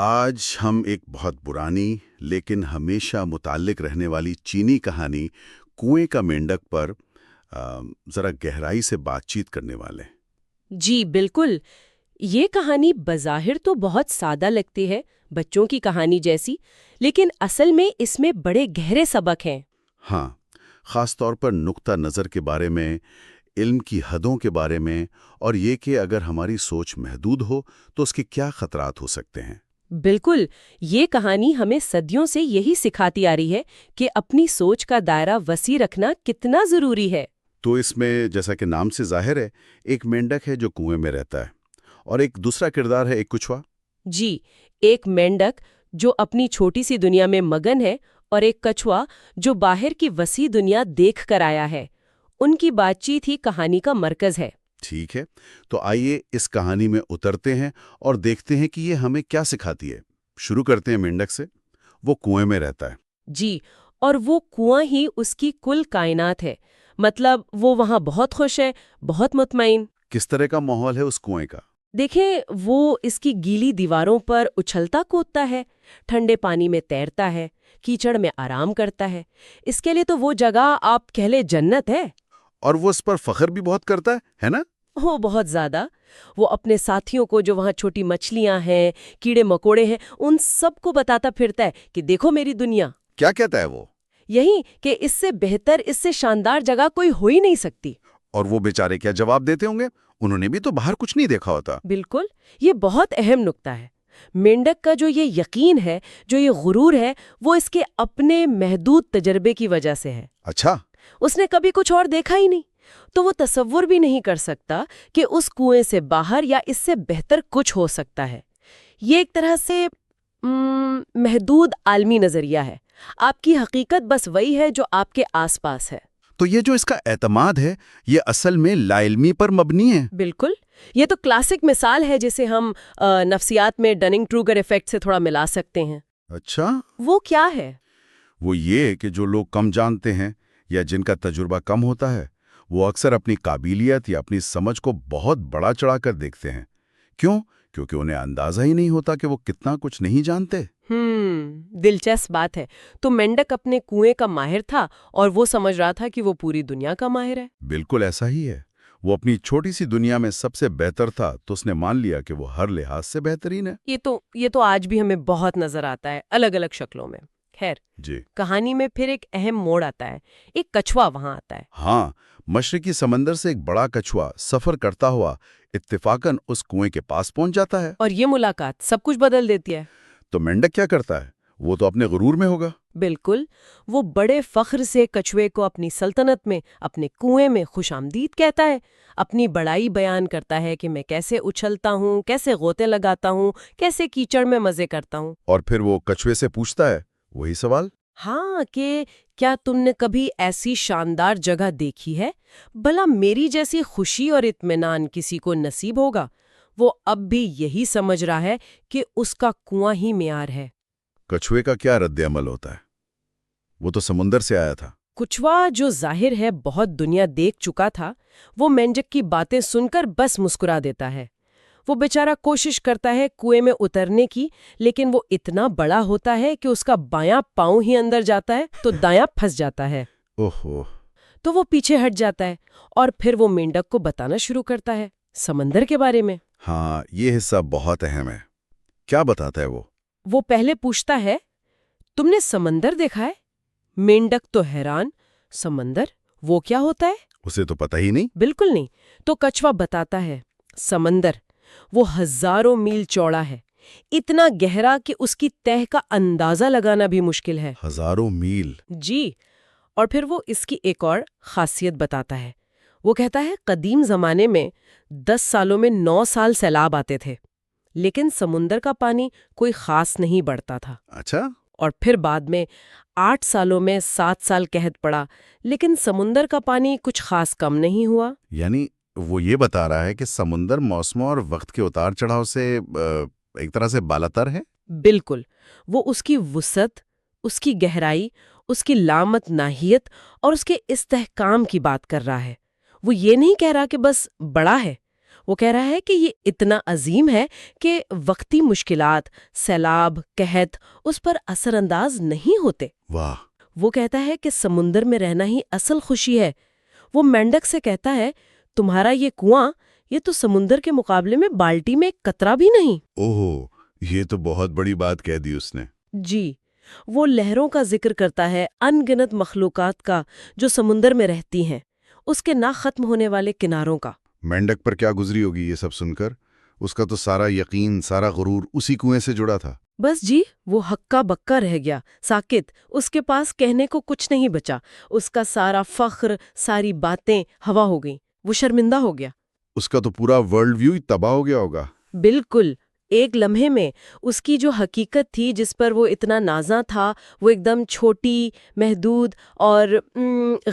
آج ہم ایک بہت پرانی لیکن ہمیشہ متعلق رہنے والی چینی کہانی کنویں کا مینڈک پر ذرا گہرائی سے بات چیت کرنے والے ہیں۔ جی بالکل، یہ کہانی بظاہر تو بہت سادہ لگتی ہے، بچوں کی کہانی جیسی، لیکن اصل میں اس میں بڑے گہرے سبق ہیں۔ ہاں، خاص طور پر نقطہ نظر کے بارے میں، علم کی حدوں کے بارے میں، اور یہ کہ اگر ہماری سوچ محدود ہو تو اس کے کیا خطرات ہو سکتے ہیں۔ بالکل، یہ کہانی ہمیں صدیوں سے یہی سکھاتی آ رہی ہے کہ اپنی سوچ کا دائرہ وسیع رکھنا کتنا ضروری ہے۔ تو اس میں جیسا کہ نام سے ظاہر ہے، ایک مینڈک ہے جو کنویں میں رہتا ہے، اور ایک دوسرا کردار ہے ایک کچھوا۔ جی، ایک مینڈک جو اپنی چھوٹی سی دنیا میں مگن ہے، اور ایک کچھوا جو باہر کی وسیع دنیا دیکھ کر آیا ہے۔ ان کی بات چیت ہی کہانی کا مرکز ہے۔ ٹھیک ہے، تو آئیے اس کہانی میں اترتے ہیں اور دیکھتے ہیں کہ یہ ہمیں کیا سکھاتی ہے۔ شروع کرتے ہیں مینڈک سے۔ وہ کنویں میں رہتا ہے۔ جی، اور وہ کنواں ہی اس کی کل کائنات ہے، مطلب وہ وہاں بہت خوش ہے، بہت مطمئن۔ کس طرح کا ماحول ہے اس کنویں کا؟ دیکھیں، وہ اس کی گیلی دیواروں پر اچھلتا کودتا ہے، ٹھنڈے پانی میں تیرتا ہے، کیچڑ میں آرام کرتا ہے۔ اس کے لیے تو وہ جگہ آپ کہہ لیں جنت ہے۔ اور وہ اس پر فخر بھی بہت کرتا ہے نا؟ وہ بہت زیادہ۔ وہ اپنے ساتھیوں کو جو وہاں چھوٹی مچھلیاں ہیں، کیڑے مکوڑے ہیں، ان سب کو بتاتا پھرتا ہے کہ دیکھو میری دنیا۔ کیا کہتا ہے وہ؟ یہی کہ اس سے بہتر، اس سے شاندار جگہ کوئی ہو ہی نہیں سکتی۔ اور وہ بیچارے کیا جواب دیتے ہوں گے؟ انہوں نے بھی تو باہر کچھ نہیں دیکھا ہوتا۔ بالکل، یہ بہت اہم نکتہ ہے۔ مینڈک کا جو یہ یقین ہے، جو یہ غرور ہے، وہ اس کے اپنے محدود تجربے کی وجہ سے ہے۔ اچھا۔ اس نے کبھی کچھ اور دیکھا ہی نہیں، تو وہ تصور بھی نہیں کر سکتا کہ اس کنویں سے باہر یا اس سے بہتر کچھ ہو سکتا ہے۔ یہ ایک طرح سے محدود عالمی نظریہ ہے۔ آپ کی حقیقت بس وہی ہے جو آپ کے آس پاس ہے۔ تو یہ جو اس کا اعتماد ہے، یہ اصل میں لا علمی پر مبنی ہے۔ بالکل، یہ تو کلاسک مثال ہے جسے ہم نفسیات میں ڈننگ کروگر ایفیکٹ سے تھوڑا ملا سکتے ہیں۔ اچھا؟ وہ کیا ہے؟ وہ یہ کہ جو لوگ کم جانتے ہیں یا جن کا تجربہ کم ہوتا ہے، وہ اکثر اپنی قابلیت یا اپنی سمجھ کو بہت بڑا چڑھا کر دیکھتے ہیں۔ کیوں؟ کیونکہ انہیں اندازہ ہی نہیں ہوتا کہ وہ کتنا کچھ نہیں جانتے۔ دلچسپ بات ہے۔ تو مینڈک اپنے کنویں کا ماہر تھا اور وہ سمجھ رہا تھا کہ وہ پوری دنیا کا ماہر ہے۔ بالکل ایسا ہی ہے۔ وہ اپنی چھوٹی سی دنیا میں سب سے بہتر تھا، تو اس نے مان لیا کہ وہ ہر لحاظ سے بہترین ہے۔ یہ تو آج بھی ہمیں بہت نظر آتا ہے، الگ الگ شکلوں میں۔ خیر، جی، کہانی میں پھر ایک اہم موڑ آتا ہے۔ ایک کچھوا وہاں آتا ہے۔ ہاں، مشرقی سمندر سے ایک بڑا کچھوا سفر کرتا ہوا اتفاقاً اس کنویں کے پاس پہنچ جاتا ہے۔ اور یہ ملاقات سب کچھ بدل دیتی ہے۔ تو مینڈک کیا کرتا ہے؟ وہ تو اپنے غرور میں ہوگا۔ بالکل، وہ بڑے فخر سے کچھوے کو اپنی سلطنت میں، اپنے کنویں میں خوش آمدید کہتا ہے، اپنی بڑائی بیان کرتا ہے کہ میں کیسے اچھلتا ہوں، کیسے غوطے لگاتا ہوں، کیسے کیچڑ میں مزے کرتا ہوں۔ اور پھر وہ کچھوے سے پوچھتا ہے وہی سوال۔ ہاں، کہ کیا تم نے کبھی ایسی شاندار جگہ دیکھی ہے؟ بھلا میری جیسی خوشی اور اطمینان کسی کو نصیب ہوگا؟ وہ اب بھی یہی سمجھ رہا ہے کہ اس کا کنواں ہی معیار ہے۔ کچھوے کا کیا رد عمل ہوتا ہے؟ وہ تو سمندر سے آیا تھا۔ کچھوا جو ظاہر ہے بہت دنیا دیکھ چکا تھا، وہ مینڈک کی باتیں سن کر بس مسکرا دیتا ہے۔ وہ بیچارہ کوشش کرتا ہے کنویں میں اترنے کی، لیکن وہ اتنا بڑا ہوتا ہے کہ اس کا بایاں پاؤں ہی اندر جاتا ہے تو دایاں پھنس جاتا ہے۔ اوہو۔ تو وہ پیچھے ہٹ جاتا ہے، اور پھر وہ مینڈک کو بتانا شروع کرتا ہے سمندر کے بارے میں۔ ہاں، یہ حصہ بہت اہم ہے۔ کیا بتاتا ہے وہ؟ وہ پہلے پوچھتا ہے، تم نے سمندر دیکھا ہے؟ مینڈک تو حیران، سمندر وہ کیا ہوتا ہے؟ اسے تو پتہ ہی نہیں۔ بالکل نہیں۔ تو کچھوا بتاتا ہے، سمندر وہ ہزاروں میل چوڑا ہے، اتنا گہرا کہ اس کی تہہ کا اندازہ لگانا بھی مشکل ہے۔ ہزاروں میل؟ جی، اور پھر وہ اس کی ایک اور خاصیت بتاتا ہے۔ وہ کہتا ہے قدیم زمانے میں 10 سالوں میں 9 سال سیلاب آتے تھے، لیکن سمندر کا پانی کوئی خاص نہیں بڑھتا تھا۔ اچھا۔ اور پھر بعد میں 8 سالوں میں 7 سال قحط پڑا، لیکن سمندر کا پانی کچھ خاص کم نہیں ہوا۔ یعنی وہ یہ بتا رہا ہے کہ سمندر موسموں اور وقت کے اتار چڑھاؤ سے ایک طرح سے بالاتر ہے؟ بالکل، وہ اس کی وسعت، اس کی گہرائی، اس کی لامتناہیت اور اس کے استحکام کی بات کر رہا ہے۔ وہ یہ نہیں کہہ رہا کہ بس بڑا ہے، وہ کہہ رہا ہے کہ یہ اتنا عظیم ہے کہ وقتی مشکلات، سیلاب، قحط اس پر اثر انداز نہیں ہوتے۔ واہ! وہ کہتا ہے کہ سمندر میں رہنا ہی اصل خوشی ہے۔ وہ مینڈک سے کہتا ہے تمہارا یہ کنواں، یہ تو سمندر کے مقابلے میں بالٹی میں ایک قطرہ بھی نہیں۔ اوہو، یہ تو بہت بڑی بات کہہ دی اس نے۔ جی، وہ لہروں کا ذکر کرتا ہے، ان گنت مخلوقات کا جو سمندر میں رہتی ہیں، اس کے نہ ختم ہونے والے کناروں کا۔ مینڈک پر کیا گزری ہوگی یہ سب سن کر؟ اس کا تو سارا یقین، سارا غرور اسی کنویں سے جڑا تھا۔ بس جی، وہ ہکا بکا رہ گیا، ساکت، اس کے پاس کہنے کو کچھ نہیں بچا۔ اس کا سارا فخر، ساری باتیں ہوا ہو گئیں، وہ شرمندہ ہو گیا۔ اس کا تو پورا ورلڈ ویو ہی تباہ ہو گیا ہوگا۔ بالکل، ایک لمحے میں اس کی جو حقیقت تھی جس پر وہ اتنا نازاں تھا، وہ ایک دم چھوٹی، محدود اور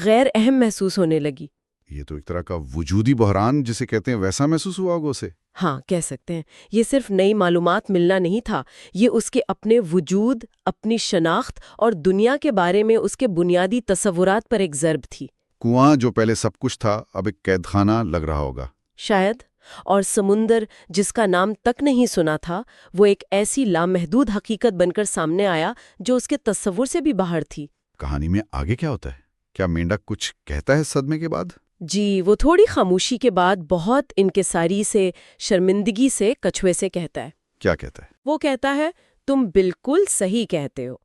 غیر اہم محسوس ہونے لگی۔ یہ تو ایک طرح کا وجودی بحران جسے کہتے ہیں ویسا محسوس ہوا ہوگا اسے۔ ہاں، کہہ سکتے ہیں۔ یہ صرف نئی معلومات ملنا نہیں تھا، یہ اس کے اپنے وجود، اپنی شناخت اور دنیا کے بارے میں اس کے بنیادی تصورات پر ایک ضرب تھی۔ کنواں جو پہلے سب کچھ تھا اب ایک قید خانہ لگ رہا ہوگا شاید، اور سمندر جس کا نام تک نہیں سنا تھا، وہ ایک ایسی لامحدود حقیقت بن کر سامنے آیا جو اس کے تصور سے بھی باہر تھی۔ کہانی میں آگے کیا ہوتا ہے؟ کیا مینڈک کچھ کہتا ہے صدمے کے بعد؟ جی، وہ تھوڑی خاموشی کے بعد بہت انکساری سے، شرمندگی سے کچھوے سے کہتا ہے۔ کیا کہتا ہے؟ وہ کہتا ہے تم بالکل صحیح کہتے ہو،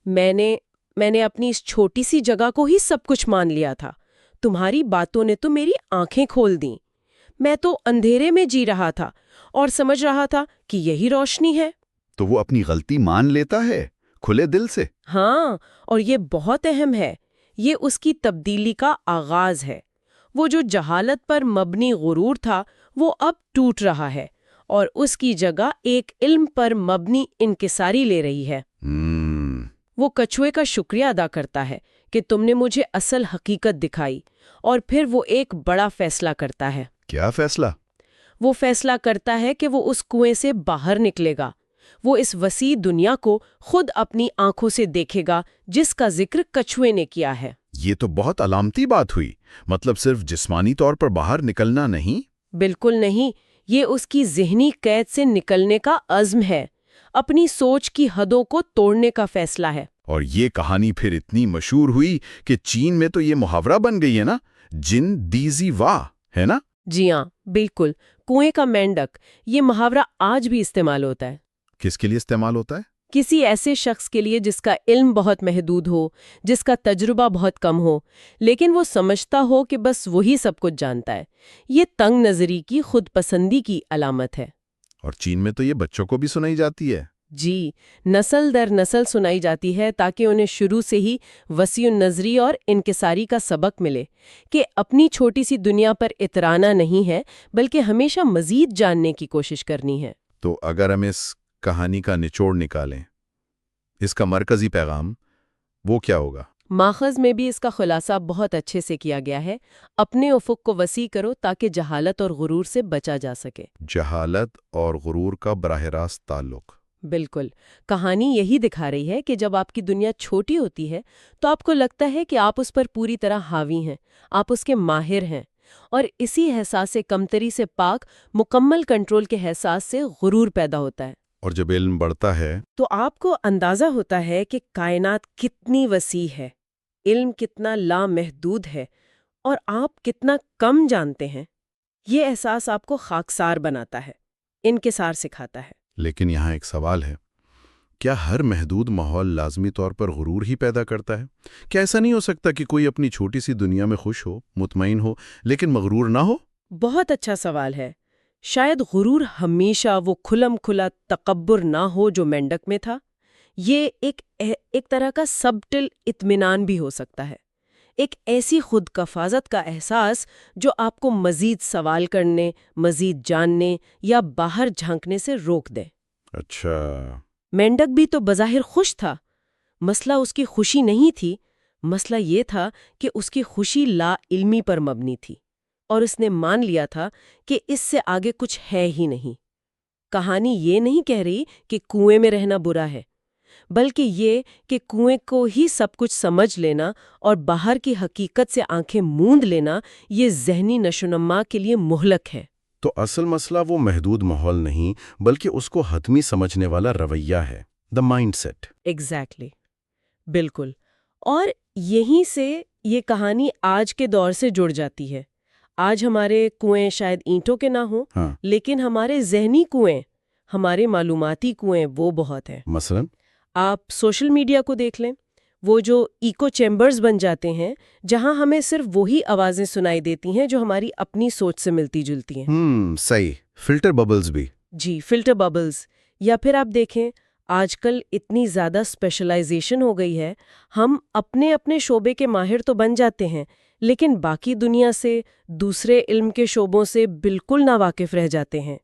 میں نے اپنی اس چھوٹی سی جگہ کو ہی سب کچھ مان لیا تھا۔ تمہاری باتوں نے تو میری آنکھیں کھول دیں۔ میں تو اندھیرے میں جی رہا تھا اور سمجھ رہا تھا کہ یہی روشنی ہے۔ تو وہ اپنی غلطی مان لیتا ہے کھلے دل سے؟ ہاں، اور یہ بہت اہم ہے، یہ اس کی تبدیلی کا آغاز ہے۔ وہ جو جہالت پر مبنی غرور تھا وہ اب ٹوٹ رہا ہے اور اس کی جگہ ایک علم پر مبنی انکساری لے رہی ہے۔ وہ کچھوے کا شکریہ ادا کرتا ہے کہ تم نے مجھے اصل حقیقت دکھائی، اور پھر وہ ایک بڑا فیصلہ کرتا ہے۔ کیا فیصلہ؟ وہ فیصلہ کرتا ہے کہ وہ اس کنویں سے باہر نکلے گا، وہ اس وسیع دنیا کو خود اپنی آنکھوں سے دیکھے گا جس کا ذکر کچھوے نے کیا ہے۔ یہ تو بہت علامتی بات ہوئی، مطلب صرف جسمانی طور پر باہر نکلنا نہیں؟ بالکل نہیں، یہ اس کی ذہنی قید سے نکلنے کا عزم ہے، اپنی سوچ کی حدوں کو توڑنے کا فیصلہ ہے۔ اور یہ کہانی پھر اتنی مشہور ہوئی کہ چین میں تو یہ محاورہ بن گئی ہے نا، جن دیزی واہ، ہے نا؟ جی ہاں، بالکل، کنویں کا مینڈک، یہ محاورہ آج بھی استعمال ہوتا ہے۔ کس کے لیے استعمال ہوتا ہے؟ کسی ایسے شخص کے لیے جس کا علم بہت محدود ہو، جس کا تجربہ بہت کم ہو، لیکن وہ سمجھتا ہو کہ بس وہی سب کچھ جانتا ہے۔ یہ تنگ نظری کی، خود پسندی کی علامت ہے۔ اور چین میں تو یہ بچوں کو بھی سنائی جاتی ہے۔ جی، نسل در نسل سنائی جاتی ہے تاکہ انہیں شروع سے ہی وسیع النظری اور انکساری کا سبق ملے کہ اپنی چھوٹی سی دنیا پر اترانا نہیں ہے بلکہ ہمیشہ مزید جاننے کی کوشش کرنی ہے۔ تو اگر ہم اس کہانی کا نچوڑ نکالیں، اس کا مرکزی پیغام، وہ کیا ہوگا؟ ماخذ میں بھی اس کا خلاصہ بہت اچھے سے کیا گیا ہے۔ اپنے افق کو وسیع کرو تاکہ جہالت اور غرور سے بچا جا سکے۔ جہالت اور غرور کا براہ راست تعلق۔ بالکل، کہانی یہی دکھا رہی ہے کہ جب آپ کی دنیا چھوٹی ہوتی ہے تو آپ کو لگتا ہے کہ آپ اس پر پوری طرح حاوی ہیں، آپ اس کے ماہر ہیں، اور اسی احساس کمتری سے پاک مکمل کنٹرول کے احساس سے غرور پیدا ہوتا ہے۔ اور جب علم بڑھتا ہے تو آپ کو اندازہ ہوتا ہے کہ کائنات کتنی وسیع ہے، علم کتنا لامحدود ہے، اور آپ کتنا کم جانتے ہیں۔ یہ احساس آپ کو خاکسار بناتا ہے، انکسار سکھاتا ہے۔ لیکن یہاں ایک سوال ہے، کیا ہر محدود ماحول لازمی طور پر غرور ہی پیدا کرتا ہے؟ کیا ایسا نہیں ہو سکتا کہ کوئی اپنی چھوٹی سی دنیا میں خوش ہو، مطمئن ہو، لیکن مغرور نہ ہو؟ بہت اچھا سوال ہے۔ شاید غرور ہمیشہ وہ کھلم کھلا تکبر نہ ہو جو مینڈک میں تھا۔ یہ ایک طرح کا سبٹل اطمینان بھی ہو سکتا ہے، ایک ایسی خود کفازت کا احساس جو آپ کو مزید سوال کرنے، مزید جاننے یا باہر جھانکنے سے روک دے۔ اچھا، مینڈک بھی تو بظاہر خوش تھا۔ مسئلہ اس کی خوشی نہیں تھی، مسئلہ یہ تھا کہ اس کی خوشی لا علمی پر مبنی تھی، اور اس نے مان لیا تھا کہ اس سے آگے کچھ ہے ہی نہیں۔ کہانی یہ نہیں کہہ رہی کہ کنویں میں رہنا برا ہے، بلکہ یہ کہ کنویں کو ہی سب کچھ سمجھ لینا اور باہر کی حقیقت سے آنکھیں موند لینا، یہ ذہنی نشوونما کے لیے مہلک ہے۔ تو اصل مسئلہ وہ محدود ماحول نہیں بلکہ اس کو حتمی سمجھنے والا رویہ ہے، دا مائنڈ سیٹ۔ ایگزیکٹلی، بالکل۔ اور یہیں سے یہ کہانی آج کے دور سے جڑ جاتی ہے۔ آج ہمارے کنویں شاید اینٹوں کے نہ ہوں، ہاں، لیکن ہمارے ذہنی کنویں، ہمارے معلوماتی کنویں وہ بہت ہیں۔ مثلا آپ سوشل میڈیا کو دیکھ لیں، وہ جو ایکو چیمبرز بن جاتے ہیں جہاں ہمیں صرف وہی آوازیں سنائی دیتی ہیں جو ہماری اپنی سوچ سے ملتی جلتی ہیں۔ صحیح، فلٹر ببلز بھی۔ جی، فلٹر ببلز۔ یا پھر آپ دیکھیں، آج کل اتنی زیادہ اسپیشلائزیشن ہو گئی ہے، ہم اپنے اپنے شعبے کے ماہر تو بن جاتے ہیں لیکن باقی دنیا سے، دوسرے علم کے شعبوں سے بالکل ناواقف رہ جاتے ہیں۔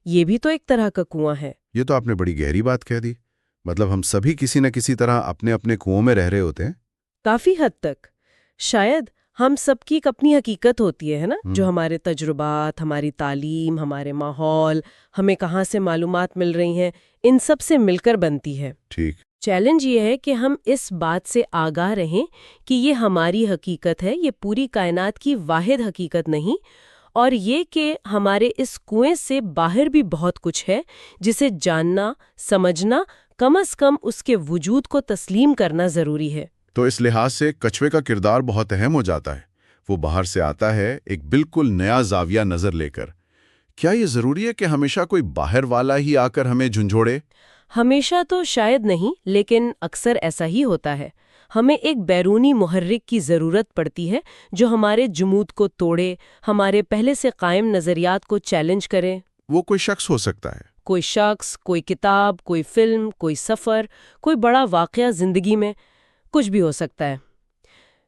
یہ بھی تو ایک طرح کا کنواں ہے۔ یہ تو آپ نے بڑی گہری بات کہہ دی۔ مطلب ہم سبھی کسی نہ کسی طرح اپنے اپنے کنووں میں رہ رہے ہوتے ہیں۔ کافی حد تک۔ شاید ہم سب کی ایک اپنی حقیقت ہوتی ہے نا، جو ہمارے تجربات، ہماری تعلیم، ہمارے ماحول، ہمیں کہاں سے معلومات مل رہی ہیں، ان سب سے مل کر بنتی ہے۔ ٹھیک۔ چیلنج یہ ہے کہ ہم اس بات سے آگاہ رہیں کہ یہ ہماری حقیقت ہے، یہ پوری کائنات کی واحد حقیقت نہیں، اور یہ کہ ہمارے اس کنویں سے باہر بھی بہت کچھ ہے جسے جاننا، سمجھنا، کم از کم اس کے وجود کو تسلیم کرنا ضروری ہے۔ تو اس لحاظ سے کچھوے کا کردار بہت اہم ہو جاتا ہے۔ وہ باہر سے آتا ہے ایک بالکل نیا زاویہ نظر لے کر۔ کیا یہ ضروری ہے کہ ہمیشہ کوئی باہر والا ہی آ کر ہمیں جھنجھوڑے؟ ہمیشہ تو شاید نہیں، لیکن اکثر ایسا ہی ہوتا ہے۔ ہمیں ایک بیرونی محرک کی ضرورت پڑتی ہے جو ہمارے جمود کو توڑے، ہمارے پہلے سے قائم نظریات کو چیلنج کرے۔ وہ کوئی شخص ہو سکتا ہے۔ کوئی شخص، کوئی کتاب، کوئی فلم، کوئی سفر، کوئی بڑا واقعہ زندگی میں، کچھ بھی ہو سکتا ہے۔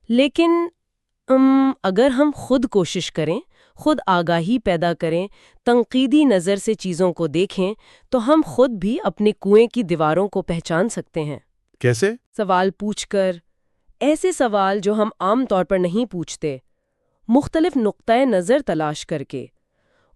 لیکن اگر ہم خود کوشش کریں، خود آگاہی پیدا کریں، تنقیدی نظر سے چیزوں کو دیکھیں، تو ہم خود بھی اپنے کنویں کی دیواروں کو پہچان سکتے ہیں۔ کیسے؟ سوال پوچھ کر، ایسے سوال جو ہم عام طور پر نہیں پوچھتے، مختلف نقطۂ نظر تلاش کر کے،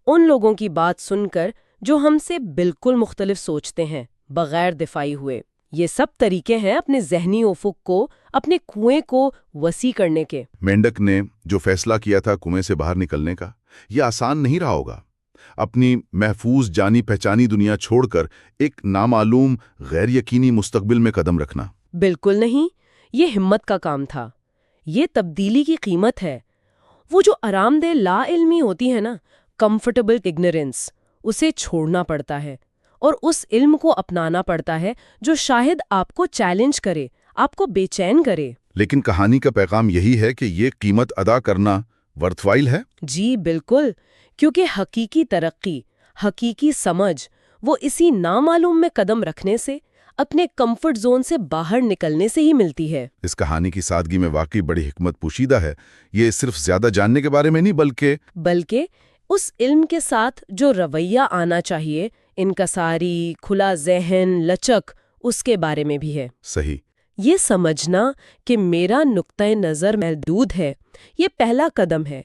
ان لوگوں کی بات سن کر جو ہم سے بالکل مختلف سوچتے ہیں، بغیر دفاعی ہوئے۔ یہ سب طریقے ہیں اپنے ذہنی افق کو، اپنے کنویں کو وسیع کرنے کے۔ مینڈک نے جو فیصلہ کیا تھا کنویں سے باہر نکلنے کا، یہ آسان نہیں رہا ہوگا۔ اپنی محفوظ جانی پہچانی دنیا چھوڑ کر ایک نامعلوم، غیر یقینی مستقبل میں قدم رکھنا۔ بالکل نہیں، یہ ہمت کا کام تھا۔ یہ تبدیلی کی قیمت ہے۔ وہ جو آرام دہ لا علمی ہوتی ہے نا، کمفرٹیبل اگنورینس، اسے چھوڑنا پڑتا ہے اور اس علم کو اپنانا پڑتا ہے جو شاید آپ کو چیلنج کرے، آپ کو بے چین کرے۔ لیکن کہانی کا پیغام یہی ہے کہ یہ قیمت ادا کرنا ورتھ وائل ہے۔ جی بالکل، کیونکہ حقیقی ترقی، حقیقی سمجھ، وہ اسی نامعلوم میں قدم رکھنے سے، اپنے کمفرٹ زون سے باہر نکلنے سے ہی ملتی ہے۔ اس کہانی کی سادگی میں واقعی بڑی حکمت پوشیدہ ہے۔ یہ صرف زیادہ جاننے کے بارے میں نہیں بلکہ اس علم کے ساتھ جو رویہ آنا چاہیے، انکساری، کھلا ذہن، لچک، اس کے بارے میں بھی ہے۔ صحیح۔ یہ سمجھنا کہ میرا نقطۂ نظر محدود ہے، یہ پہلا قدم ہے۔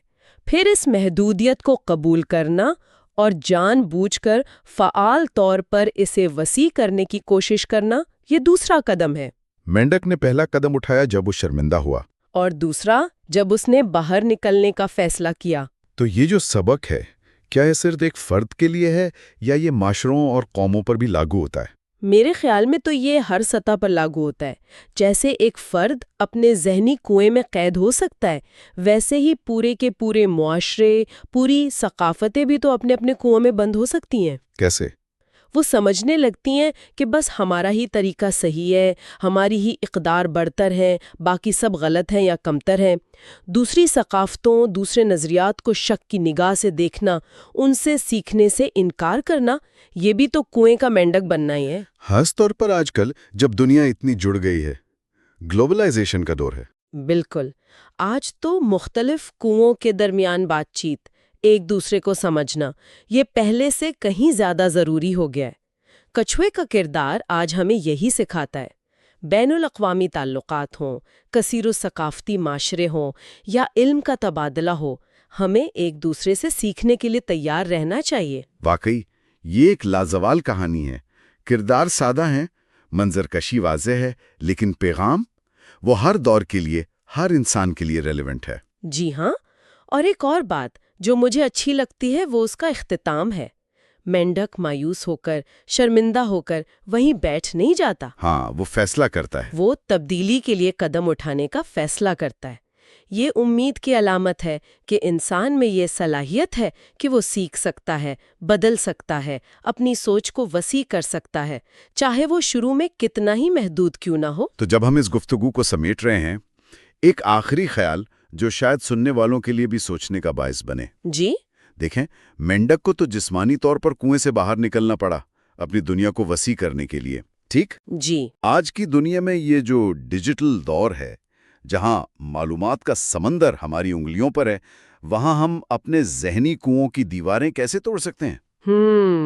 پھر اس محدودیت کو قبول کرنا اور جان بوجھ کر فعال طور پر اسے وسیع کرنے کی کوشش کرنا، یہ دوسرا قدم ہے۔ مینڈک نے پہلا قدم اٹھایا جب وہ شرمندہ ہوا، اور دوسرا جب اس نے باہر نکلنے کا فیصلہ کیا۔ تو یہ جو سبق ہے، کیا یہ صرف ایک فرد کے لیے ہے یا یہ معاشروں اور قوموں پر بھی لاگو ہوتا ہے؟ میرے خیال میں تو یہ ہر سطح پر لاگو ہوتا ہے۔ جیسے ایک فرد اپنے ذہنی کنویں میں قید ہو سکتا ہے، ویسے ہی پورے کے پورے معاشرے، پوری ثقافتیں بھی تو اپنے اپنے کنویں میں بند ہو سکتی ہیں۔ کیسے؟ وہ سمجھنے لگتی ہیں کہ بس ہمارا ہی طریقہ صحیح ہے، ہماری ہی اقدار برتر ہے، باقی سب غلط ہیں یا کمتر ہیں۔ دوسری ثقافتوں، دوسرے نظریات کو شک کی نگاہ سے دیکھنا، ان سے سیکھنے سے انکار کرنا، یہ بھی تو کنویں کا مینڈک بننا ہی ہے۔ خاص طور پر آج کل جب دنیا اتنی جڑ گئی ہے، گلوبلائزیشن کا دور ہے۔ بالکل، آج تو مختلف کنووں کے درمیان بات چیت، ایک دوسرے کو سمجھنا، یہ پہلے سے کہیں زیادہ ضروری ہو گیا ہے۔ کچھوے کا کردار آج ہمیں یہی سکھاتا ہے۔ بین الاقوامی تعلقات ہوں، کثیر و ثقافتی معاشرے ہوں یا علم کا تبادلہ ہو، ہمیں ایک دوسرے سے سیکھنے کے لیے تیار رہنا چاہیے۔ واقعی یہ ایک لازوال کہانی ہے۔ کردار سادہ ہیں، منظر کشی واضح ہے، لیکن پیغام وہ ہر دور کے لیے، ہر انسان کے لیے ریلیونٹ ہے۔ جی ہاں، اور ایک اور بات جو مجھے اچھی لگتی ہے وہ اس کا اختتام ہے۔ مینڈک مایوس ہو کر، شرمندہ ہو کر وہیں بیٹھ نہیں جاتا، ہاں، وہ فیصلہ کرتا ہے۔ وہ تبدیلی کے لیے قدم اٹھانے کا فیصلہ کرتا ہے۔ یہ امید کی علامت ہے کہ انسان میں یہ صلاحیت ہے کہ وہ سیکھ سکتا ہے، بدل سکتا ہے، اپنی سوچ کو وسیع کر سکتا ہے، چاہے وہ شروع میں کتنا ہی محدود کیوں نہ ہو۔ تو جب ہم اس گفتگو کو سمیٹ رہے ہیں، ایک آخری خیال جو شاید سننے والوں کے لیے بھی سوچنے کا باعث بنے۔ جی؟ دیکھیں، مینڈک کو تو جسمانی طور پر کنویں سے باہر نکلنا پڑا اپنی دنیا کو وسیع کرنے کے لیے، ٹھیک؟ جی۔ آج کی دنیا میں یہ جو ڈیجیٹل دور ہے، جہاں معلومات کا سمندر ہماری انگلیوں پر ہے، وہاں ہم اپنے ذہنی کنووں کی دیواریں کیسے توڑ سکتے ہیں؟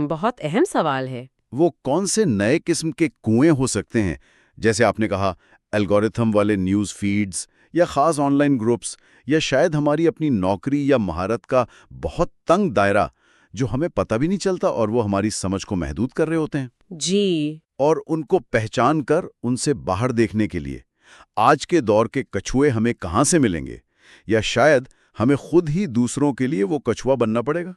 بہت اہم سوال ہے۔ وہ کون سے نئے قسم کے کنویں ہو سکتے ہیں؟ جیسے آپ نے کہا، الگورتھم والے نیوز فیڈز یا خاص آن لائن گروپس، یا شاید ہماری اپنی نوکری یا مہارت کا بہت تنگ دائرہ جو ہمیں پتہ بھی نہیں چلتا اور وہ ہماری سمجھ کو محدود کر رہے ہوتے ہیں۔ جی۔ اور ان کو پہچان کر ان سے باہر دیکھنے کے لیے آج کے دور کے کچھوے ہمیں کہاں سے ملیں گے؟ یا شاید ہمیں خود ہی دوسروں کے لیے وہ کچھوا بننا پڑے گا؟